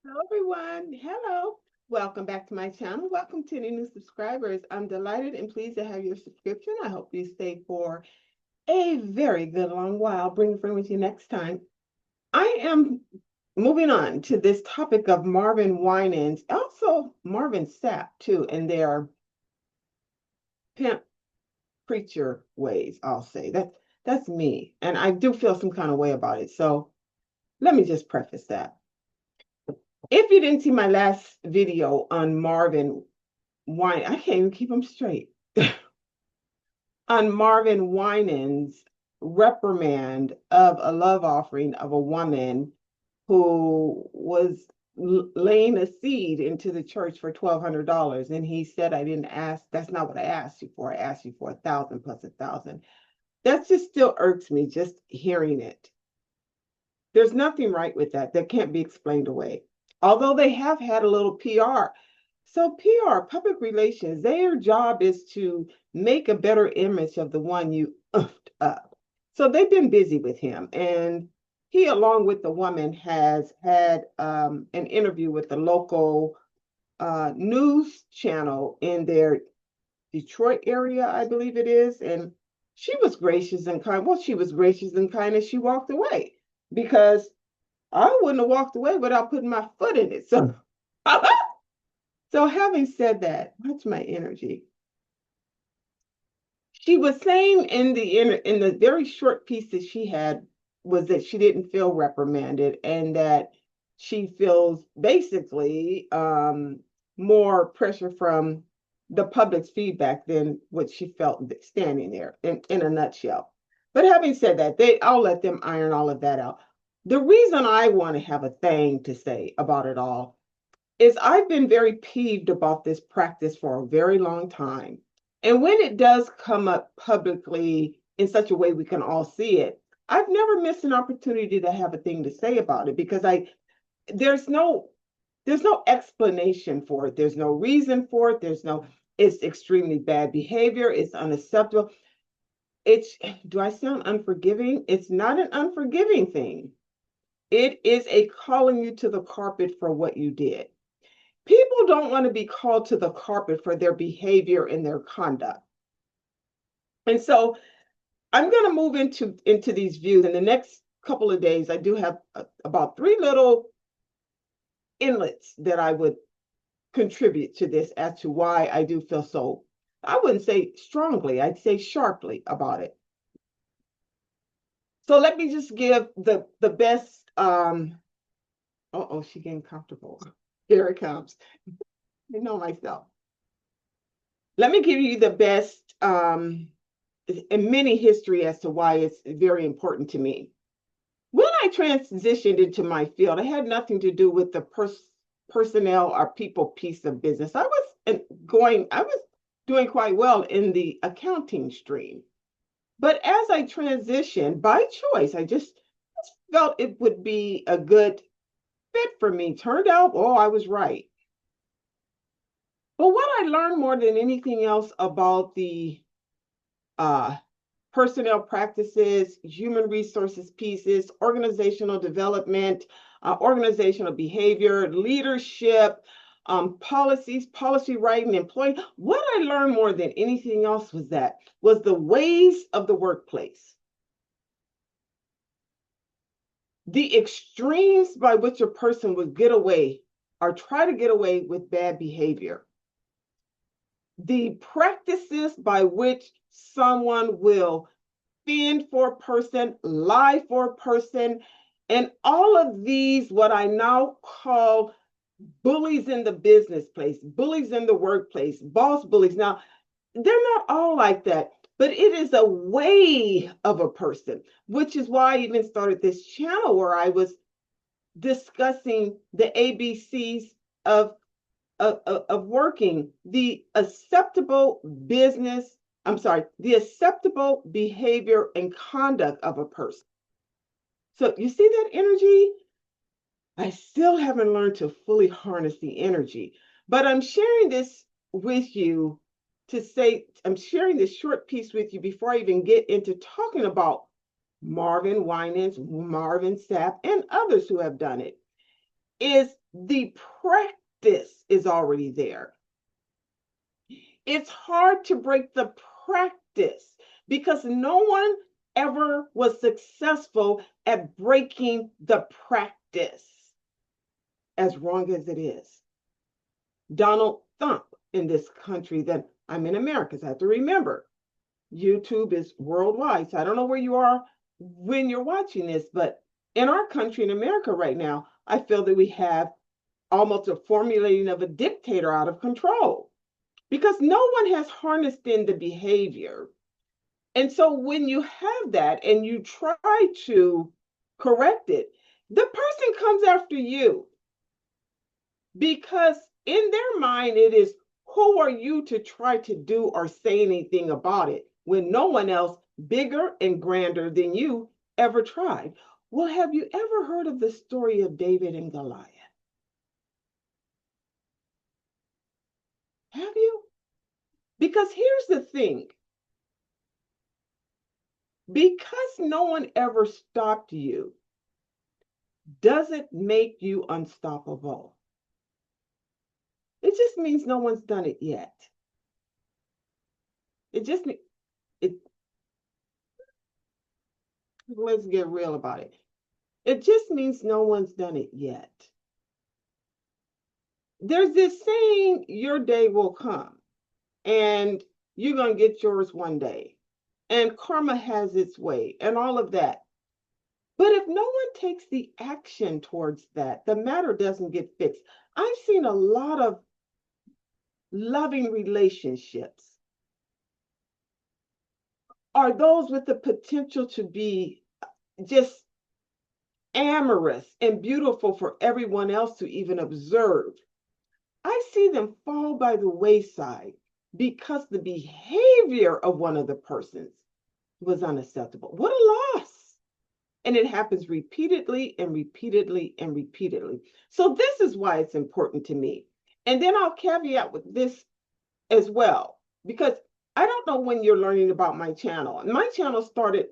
Hello, everyone. Hello. Welcome back to my channel. Welcome to any new subscribers. I'm delighted and pleased to have your subscription. I hope you stay for a very good long while. Bring a friend with you next time. I am moving on to this topic of Marvin Winans, also Marvin Sapp too, and their pimp preacher ways, I'll say. That's me. And I do feel some kind of way about it. So let me just preface that. If you didn't see my last video on Marvin I can't even keep them straight. On Marvin Winans' reprimand of a love offering of a woman who was laying a seed into the church for $1,200. And he said, I didn't ask, that's not what I asked you for. I asked you for 1,000 plus 1,000. That just still irks me just hearing it. There's nothing right with that. That can't be explained away. Although they have had a little PR. So PR, public relations, their job is to make a better image of the one you upped up. So they've been busy with him. And he, along with the woman, has had an interview with the local news channel in their Detroit area, I believe it is. And she was gracious and kind. Well, she was gracious and kind and she walked away because I wouldn't have walked away without putting my foot in it. So, so having said that, watch my energy. She was saying in the very short piece that she had was that she didn't feel reprimanded and that she feels basically more pressure from the public's feedback than what she felt standing there in a nutshell. But having said that, I'll let them iron all of that out. The reason I want to have a thing to say about it all is I've been very peeved about this practice for a very long time. And when it does come up publicly in such a way we can all see it, I've never missed an opportunity to have a thing to say about it because there's no explanation for it. There's no reason for it. It's extremely bad behavior. It's unacceptable. Do I sound unforgiving? It's not an unforgiving thing. It is a calling you to the carpet for what you did. People don't want to be called to the carpet for their behavior and their conduct. And so I'm going to move into these views. In the next couple of days, I do have about 3 little inlets that I would contribute to this as to why I do feel so, I wouldn't say strongly, I'd say sharply about it. So let me just give the best, she getting comfortable. Here it comes. I know myself. Let me give you the best mini history as to why it's very important to me. When I transitioned into my field, it had nothing to do with the personnel or people piece of business. I was doing quite well in the accounting stream. But as I transitioned by choice, I just felt it would be a good fit for me. Turned out, I was right. But what I learned more than anything else about the personnel practices, human resources pieces, organizational development, organizational behavior, leadership, policies, policy writing, employee. What I learned more than anything else was the ways of the workplace. The extremes by which a person would get away or try to get away with bad behavior. The practices by which someone will fend for a person, lie for a person, and all of these, what I now call bullies in the business place, bullies in the workplace, boss bullies. Now, they're not all like that, but it is a way of a person, which is why I even started this channel where I was discussing the ABCs of working, the acceptable behavior and conduct of a person. So you see that energy? I still haven't learned to fully harness the energy, but I'm sharing this with you to say, I'm sharing this short piece with you before I even get into talking about Marvin Winans, Marvin Sapp, and others who have done it, is The practice is already there. It's hard to break the practice because no one ever was successful at breaking the practice, as wrong as it is. Donald Trump in this country that I'm in America, so I have to remember, YouTube is worldwide. So I don't know where you are when you're watching this, but in our country, in America right now, I feel that we have almost a formulating of a dictator out of control because no one has harnessed in the behavior. And so when you have that and you try to correct it, the person comes after you because in their mind, it is, who are you to try to do or say anything about it when no one else bigger and grander than you ever tried? Well, have you ever heard of the story of David and Goliath? Have you? Because here's the thing, because no one ever stopped you doesn't make you unstoppable. It just means no one's done it yet. It just means it. Let's get real about it. It just means no one's done it yet. There's this saying, your day will come and you're going to get yours one day. And karma has its way and all of that. But if no one takes the action towards that, the matter doesn't get fixed. I've seen a lot of loving relationships are those with the potential to be just amorous and beautiful for everyone else to even observe. I see them fall by the wayside because the behavior of one of the persons was unacceptable. What a loss. And it happens repeatedly and repeatedly and repeatedly. So this is why it's important to me. And then I'll caveat with this as well, because I don't know when you're learning about my channel. My channel started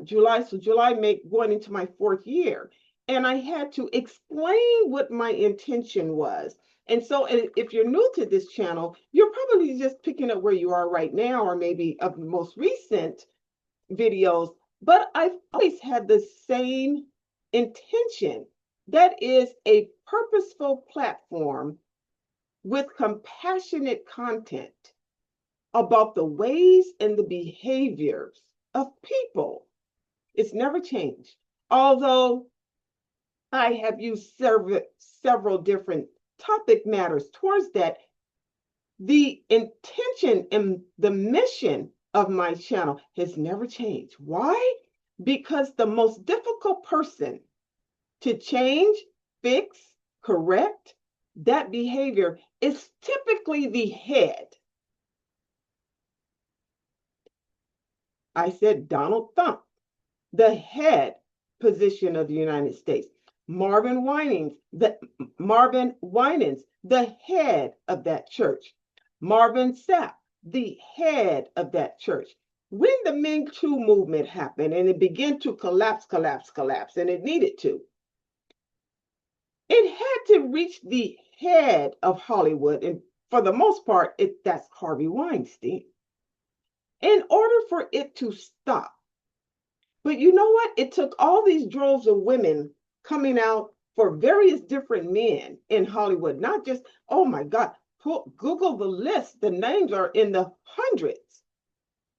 July, so July going into my 4th year. And I had to explain what my intention was. And so if you're new to this channel, you're probably just picking up where you are right now, or maybe of the most recent videos. But I've always had the same intention. That is a purposeful platform with compassionate content about the ways and the behaviors of people. It's never changed. Although I have used several different topic matters towards that, the intention and the mission of my channel has never changed. Why? Because the most difficult person to change, fix, correct that behavior is typically the head. I said Donald Trump, the head position of the United States. Marvin Winans, the head of that church. Marvin Sapp, the head of that church. When the Me Too movement happened and it began to collapse, and it needed to, it had to reach the head of Hollywood, and for the most part, that's Harvey Weinstein, in order for it to stop. But you know what? It took all these droves of women coming out for various different men in Hollywood, not just, oh my God, Google the list. The names are in the hundreds,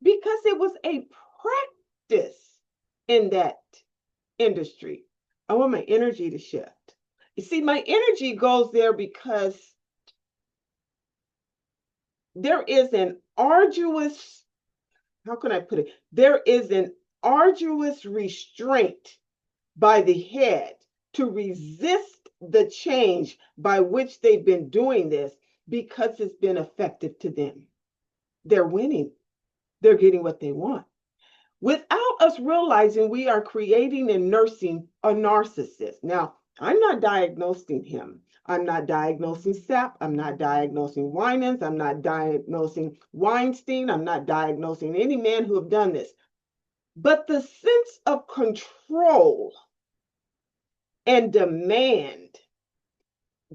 because it was a practice in that industry. I want my energy to shift. You see, my energy goes there because there is an arduous, how can I put it? There is an arduous restraint by the head to resist the change by which they've been doing this, because it's been effective to them. They're winning. They're getting what they want. Without us realizing, we are creating and nursing a narcissist. Now, I'm not diagnosing him. I'm not diagnosing Sapp. I'm not diagnosing Winans. I'm not diagnosing Weinstein. I'm not diagnosing any man who have done this. But the sense of control and demand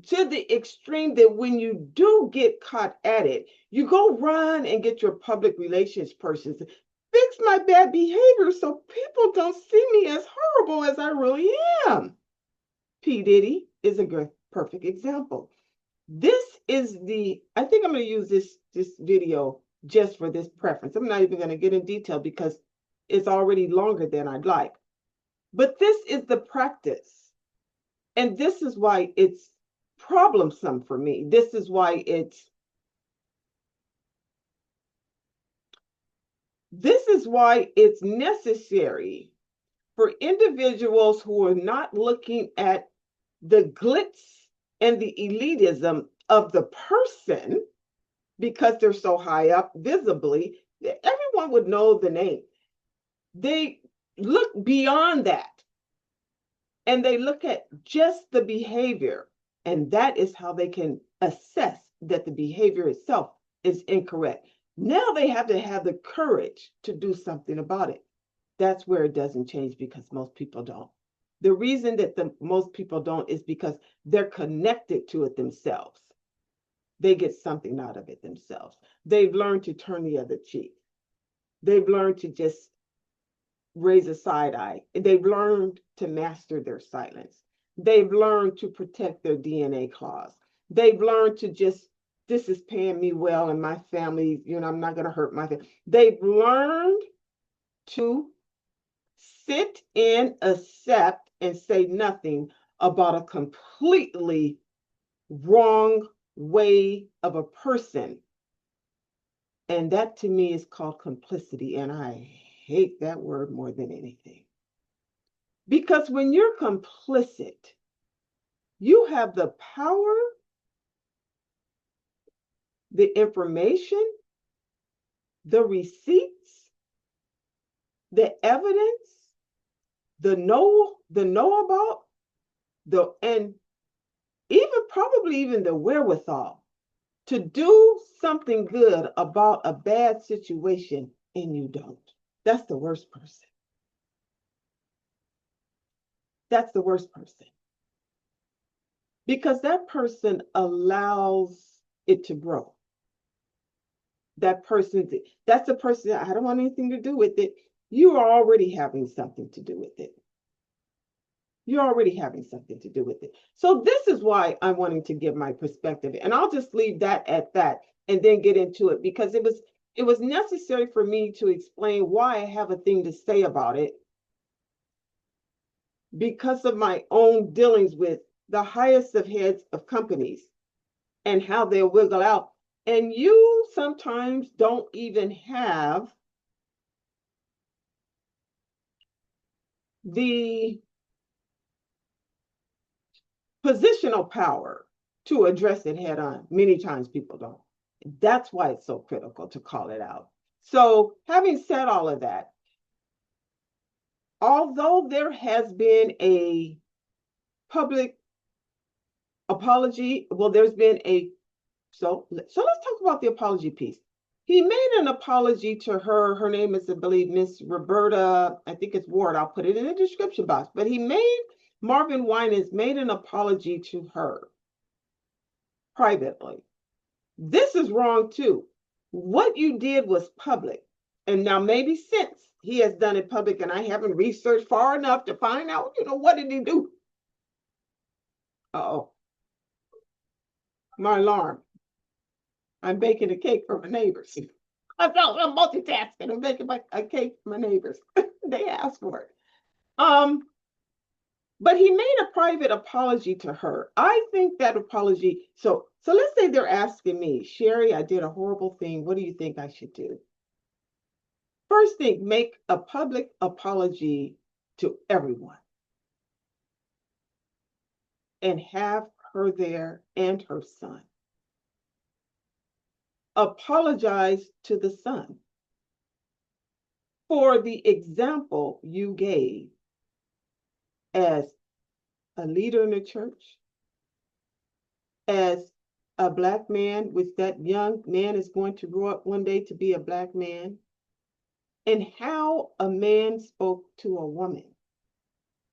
to the extreme that when you do get caught at it, you go run and get your public relations person to fix my bad behavior so people don't see me as horrible as I really am. P. Diddy is a good, perfect example. This is I think I'm going to use this video just for this preference. I'm not even going to get in detail because it's already longer than I'd like. But this is the practice. And this is why it's problemsome for me. This is why it's necessary for individuals who are not looking at the glitz and the elitism of the person because they're so high up visibly, everyone would know the name. They look beyond that and they look at just the behavior, and that is how they can assess that the behavior itself is incorrect. Now they have to have the courage to do something about it. That's where it doesn't change because most people don't. The reason that most people don't is because they're connected to it themselves. They get something out of it themselves. They've learned to turn the other cheek. They've learned to just raise a side eye. They've learned to master their silence. They've learned to protect their DNA clause. They've learned to just, this is paying me well and my family, I'm not going to hurt my family. They've learned to sit and accept and say nothing about a completely wrong way of a person. And that to me is called complicity. And I hate that word more than anything. Because when you're complicit, you have the power, the information, the receipts, the evidence, the know about, and probably even the wherewithal to do something good about a bad situation, and you don't. That's the worst person. That's the worst person. Because that person allows it to grow. That's the person, I don't want anything to do with it. You are already having something to do with it. You're already having something to do with it. So this is why I'm wanting to give my perspective. And I'll just leave that at that and then get into it because it was necessary for me to explain why I have a thing to say about it because of my own dealings with the highest of heads of companies and how they'll wiggle out. And you sometimes don't even have the positional power to address it head on. Many times people don't. That's why it's so critical to call it out. So having said all of that, although there has been a public apology, well, there's been so let's talk about the apology piece. He made an apology to her. Her name is, I believe, Miss Roberta, I think it's Ward. I'll put it in the description box. But Marvin Winans made an apology to her privately. This is wrong too. What you did was public. And now maybe since he has done it public and I haven't researched far enough to find out, what did he do? Uh-oh. My alarm. I'm baking a cake for my neighbors. I'm multitasking. I'm baking a cake for my neighbors. They asked for it. But he made a private apology to her. I think that apology, so let's say they're asking me, Sheri, I did a horrible thing. What do you think I should do? First thing, make a public apology to everyone and have her there and her son. Apologize to the son for the example you gave as a leader in the church, as a Black man, which that young man is going to grow up one day to be a Black man, and how a man spoke to a woman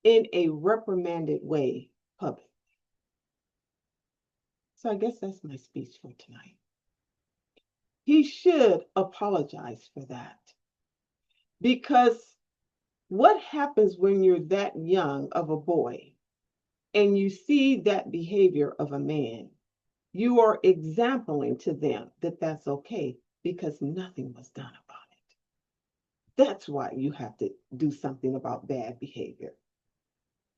in a reprimanded way publicly. So I guess that's my speech for tonight. He should apologize for that. Because what happens when you're that young of a boy and you see that behavior of a man? You are exempling to them that that's okay because nothing was done about it. That's why you have to do something about bad behavior.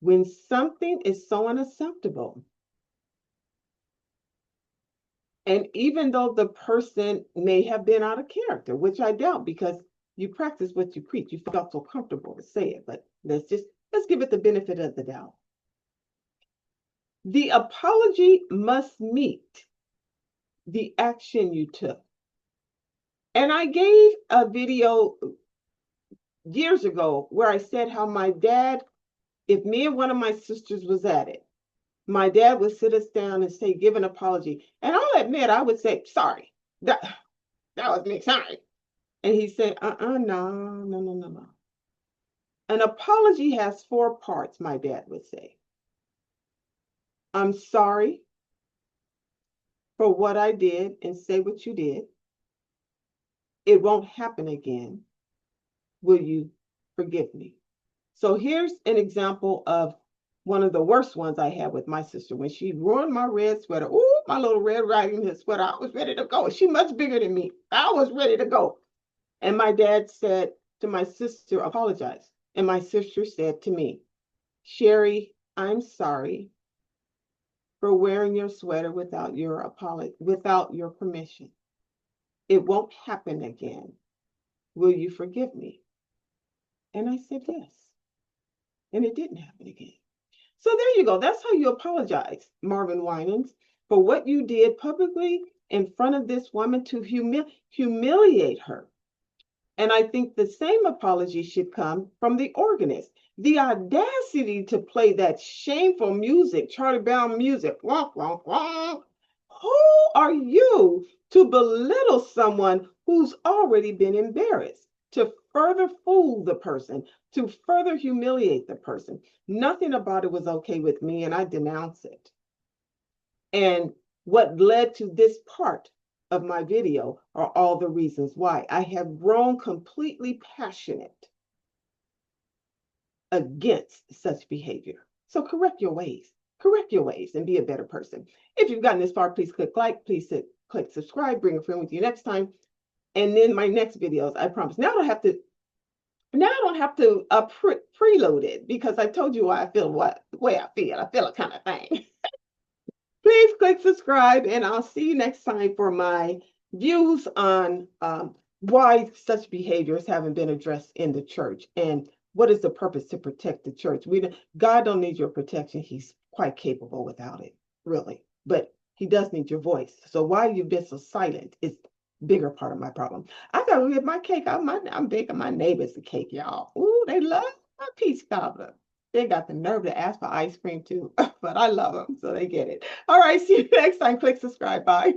When something is so unacceptable, and even though the person may have been out of character, which I doubt because you practice what you preach, you felt so comfortable to say it, but let's give it the benefit of the doubt. The apology must meet the action you took. And I gave a video years ago where I said how my dad, if me and one of my sisters was at it, my dad would sit us down and say, give an apology. And I'll admit, I would say, sorry, that was me, sorry. And he said, no. An apology has 4 parts, my dad would say. I'm sorry for what I did and say what you did. It won't happen again. Will you forgive me? So here's an example of one of the worst ones I had with my sister. When she ruined my red sweater, ooh, my little Red Riding Hood sweater, I was ready to go. She's much bigger than me. I was ready to go. And my dad said to my sister, apologize. And my sister said to me, Sheri, I'm sorry for wearing your sweater without your apology, without your permission. It won't happen again. Will you forgive me? And I said, yes. And it didn't happen again. So there you go. That's how you apologize, Marvin Winans, for what you did publicly in front of this woman to humiliate her. And I think the same apology should come from the organist. The audacity to play that shameful music, Charlie Brown music. Wah, wah, wah. Who are you to belittle someone who's already been embarrassed? To further fool the person, to further humiliate the person. Nothing about it was okay with me, and I denounce it. And what led to this part of my video are all the reasons why. I have grown completely passionate against such behavior. So correct your ways and be a better person. If you've gotten this far, please click like, please click subscribe, bring a friend with you next time. And then my next videos, I promise. Now I don't have to preload it because I told you why I feel the way I feel. I feel a kind of thing. Please click subscribe, and I'll see you next time for my views on why such behaviors haven't been addressed in the church and what is the purpose to protect the church. God don't need your protection. He's quite capable without it, really. But he does need your voice. So why you've been so silent is bigger part of my problem. I gotta get my cake. I'm baking my neighbors a cake, y'all. Ooh, they love my peach cobbler. They got the nerve to ask for ice cream too, but I love them, so they get it. All right, see you next time. Click subscribe. Bye.